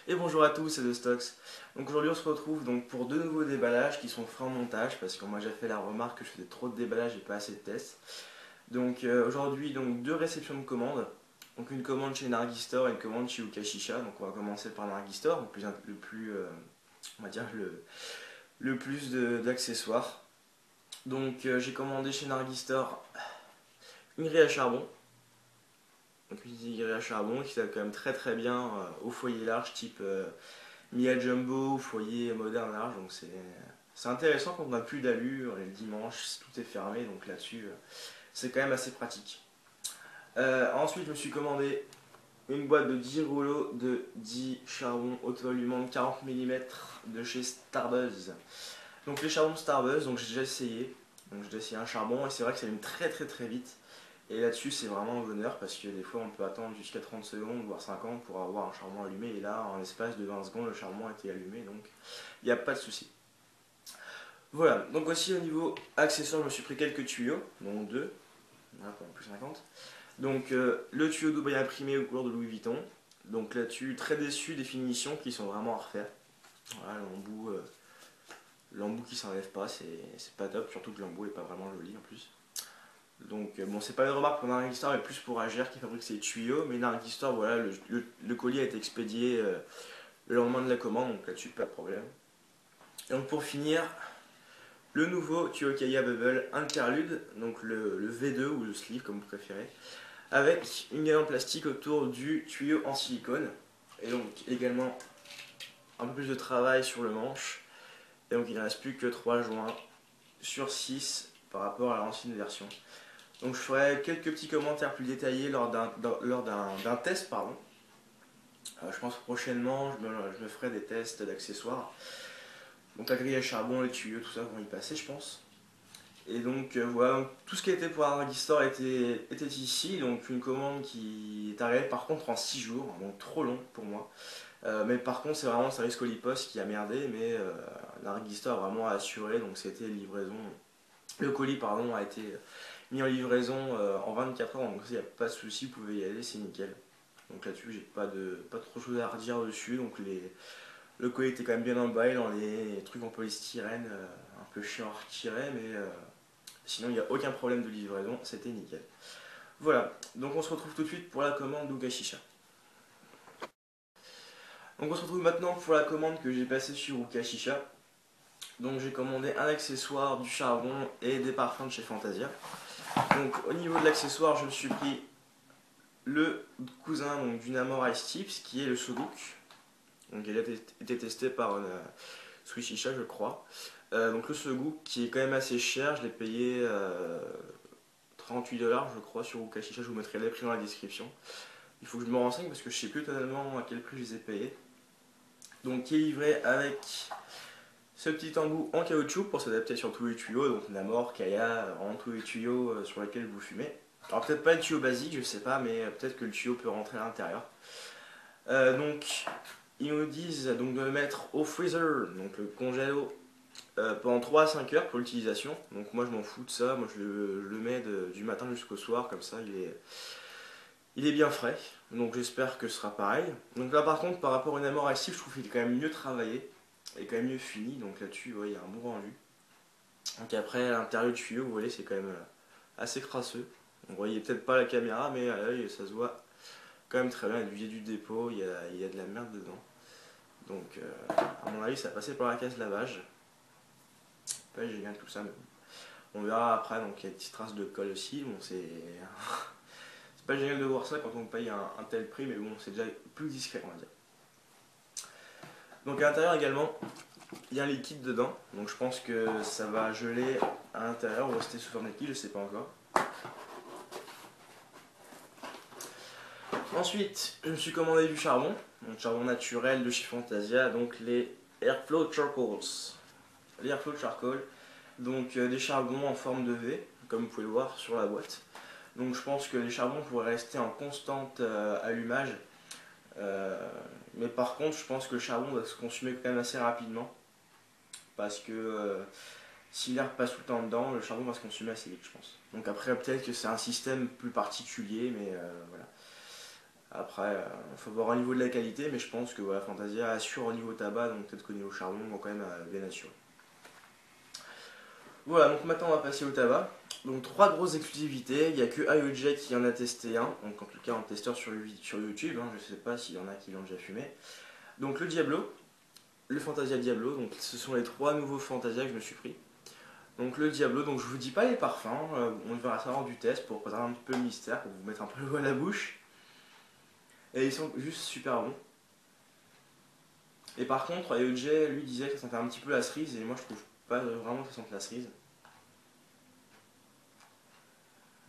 Et bonjour à tous, c'est The Stocks. Donc aujourd'hui on se retrouve donc pour deux nouveaux déballages qui sont faits en montage parce qu'on m'a déjà fait la remarque que je faisais trop de déballages et pas assez de tests. Donc aujourd'hui donc deux réceptions de commandes. Donc une commande chez Nargi Store et une commande chez Ukashisha. Donc on va commencer par Nargi Store, donc le plus on va dire le plus d'accessoires. Donc j'ai commandé chez Nargi Store une grille à charbon. Donc une grille à charbon qui s'adapte quand même très très bien au foyer large type Mia Jumbo, foyer moderne large, donc c'est intéressant quand on n'a plus d'alu, on est le dimanche, tout est fermé, donc là-dessus c'est quand même assez pratique. Ensuite je me suis commandé une boîte de 10 rouleaux de 10 charbons auto-allumants de 40 mm de chez Starbuzz. Donc les charbons Starbuzz, donc j'ai déjà essayé. Donc j'ai déjà essayé un charbon et c'est vrai que ça allume très très très vite. Et là-dessus c'est vraiment un bonheur parce que des fois on peut attendre jusqu'à 30 secondes voire 50 pour avoir un charbon allumé et là en l'espace de 20 secondes le charbon a été allumé donc il n'y a pas de souci. Voilà, donc aussi au niveau accessoires je me suis pris quelques tuyaux, dont deux, voilà, pour plus 50. Donc le tuyau Dubaï imprimé aux couleurs de Louis Vuitton. Donc là-dessus très déçu des finitions qui sont vraiment à refaire. Voilà, l'embout qui s'enlève pas, c'est pas top, surtout que l'embout est pas vraiment joli en plus. Donc bon, c'est pas une remarque pour Nargis Store, mais plus pour Agère qui fabrique ses tuyaux. Mais Nargis Store, voilà, le colis a été expédié le lendemain de la commande, donc là-dessus, pas de problème. Et donc pour finir, le nouveau tuyau Kaya Bubble Interlude, donc le V2 ou le sleeve comme vous préférez, avec une gaine en plastique autour du tuyau en silicone. Et donc également un peu plus de travail sur le manche. Et donc il ne reste plus que 3 joints sur 6 par rapport à l'ancienne version. Donc je ferai quelques petits commentaires plus détaillés lors d'un test. Pardon. Je pense que prochainement je me ferai des tests d'accessoires. Donc la grille à charbon, les tuyaux, tout ça vont y passer je pense. Et donc voilà, donc, tout ce qui était pour un Store était ici. Donc une commande qui est arrivée par contre en 6 jours, donc trop long pour moi. Mais par contre c'est vraiment le service Colipost qui a merdé, mais Store a vraiment assuré, donc c'était livraison. Le colis pardon a été mis en livraison en 24 heures, donc il n'y a pas de souci, vous pouvez y aller, c'est nickel. Donc là-dessus, j'ai pas trop de choses à redire dessus. Donc le colis était quand même bien emballé dans les trucs en polystyrène, un peu chiant à retirer, mais sinon il n'y a aucun problème de livraison, c'était nickel. Voilà, donc on se retrouve tout de suite pour la commande d'Ukashisha. Donc on se retrouve maintenant pour la commande que j'ai passée sur Ukashisha. Donc j'ai commandé un accessoire, du charbon et des parfums de chez Fantasia. Donc au niveau de l'accessoire, je me suis pris le cousin donc, du Namor Ice Tips qui est le Soguk. Donc il a été testé par Swishisha je crois. Donc le Soguk qui est quand même assez cher, je l'ai payé 38 $ je crois sur Ukashisha, je vous mettrai les prix dans la description. Il faut que je me renseigne parce que je sais plus totalement à quel prix je les ai payés. Donc qui est livré avec ce petit embout en caoutchouc pour s'adapter sur tous les tuyaux, donc Namor, Kaya, vraiment tous les tuyaux sur lesquels vous fumez. Alors peut-être pas le tuyau basique, je sais pas, mais peut-être que le tuyau peut rentrer à l'intérieur. Donc ils nous disent donc de le mettre au freezer, donc le congélo, pendant 3 à 5 heures pour l'utilisation. Donc moi je m'en fous de ça, moi je le mets du matin jusqu'au soir, comme ça il est bien frais. Donc j'espère que ce sera pareil. Donc là par contre par rapport au Namor Active, je trouve qu'il est quand même mieux travaillé et quand même mieux fini. Donc là-dessus ouais, il y a un bon rendu. Donc après l'intérieur du tuyau, vous voyez c'est quand même assez crasseux. Vous voyez peut-être pas la caméra mais à l'œil ça se voit quand même très bien. Il y a du dépôt, il y a de la merde dedans. Donc à mon avis ça a passé par la case lavage. Pas génial tout ça mais bon. On verra après, donc il y a des petites traces de colle aussi. Bon c'est c'est pas génial de voir ça quand on paye un tel prix mais bon c'est déjà plus discret on va dire. Donc à l'intérieur également, il y a un liquide dedans, donc je pense que ça va geler à l'intérieur ou rester sous forme liquide, je sais pas encore. Ensuite, je me suis commandé du charbon, donc charbon naturel de chez Fantasia, donc les Airflow Charcoals. Les Airflow Charcoal, donc des charbons en forme de V, comme vous pouvez le voir sur la boîte. Donc je pense que les charbons pourraient rester en constante allumage. Mais par contre, je pense que le charbon va se consumer quand même assez rapidement. Parce que si l'air passe tout le temps dedans, le charbon va se consumer assez vite, je pense. Donc après, peut-être que c'est un système plus particulier, mais voilà. Après, il faut voir au niveau de la qualité, mais je pense que voilà, Fantasia assure au niveau tabac, donc peut-être qu'au niveau charbon, on va quand même bien assurer. Voilà, donc maintenant on va passer au tabac. Donc trois grosses exclusivités, il n'y a que IOJ qui en a testé un, donc en tout cas en testeur sur YouTube, hein, je ne sais pas s'il y en a qui l'ont déjà fumé. Donc le Diablo, le Fantasia Diablo, donc ce sont les trois nouveaux Fantasia que je me suis pris. Donc le Diablo, donc je vous dis pas les parfums, on verra ça lors du test pour préserver un petit peu le mystère, pour vous mettre un peu l'eau à la bouche. Et ils sont juste super bons. Et par contre, IOJ lui disait que ça sentait un petit peu la cerise, et moi je trouve pas vraiment que ça sente la cerise.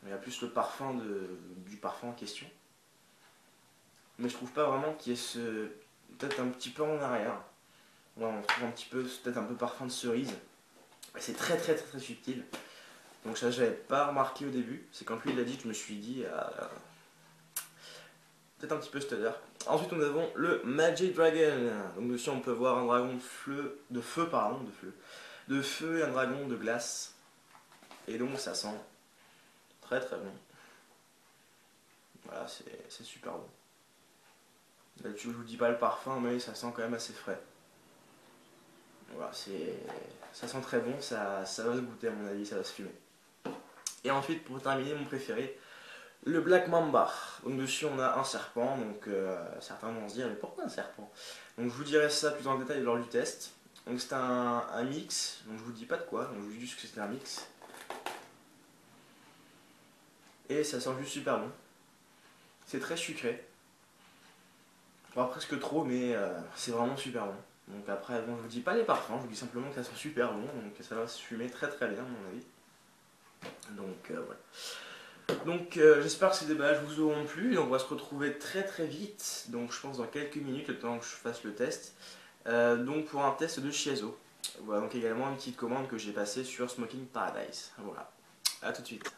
Il y a plus le parfum du parfum en question. Mais je trouve pas vraiment qu'il y ait ce. Peut-être un petit peu en arrière. Ouais, on trouve un petit peu, peut-être un peu parfum de cerise. C'est très très très très subtil. Donc ça j'avais pas remarqué au début. C'est quand lui il l'a dit que je me suis dit peut-être un petit peu stutter. Ensuite nous avons le Magic Dragon. Donc dessus on peut voir un dragon de feu pardon, de feu et un dragon de glace. Et donc ça sent très très bon. Voilà, c'est super bon. Là-dessus je vous dis pas le parfum mais ça sent quand même assez frais. Voilà, ça sent très bon, ça va se goûter à mon avis, ça va se fumer. Et ensuite, pour terminer, mon préféré, le Black Mamba. Donc dessus, on a un serpent, donc certains vont se dire, mais pourquoi un serpent? Donc je vous dirai ça plus en détail lors du test. Donc c'est un mix, donc je vous dis pas de quoi, donc je vous dis juste que c'est un mix. Et ça sent juste super bon. C'est très sucré. Pas presque trop, mais c'est vraiment super bon. Donc après, bon, je vous dis pas les parfums, je vous dis simplement que ça sent super bon, donc ça va se fumer très très bien à mon avis. Donc voilà. Donc j'espère que ces déballages vous auront plu. Donc on va se retrouver très très vite. Donc je pense dans quelques minutes, le temps que je fasse le test. Donc pour un test de Chiazo. Voilà, donc également une petite commande que j'ai passée sur Smoking Paradise. Voilà. A tout de suite.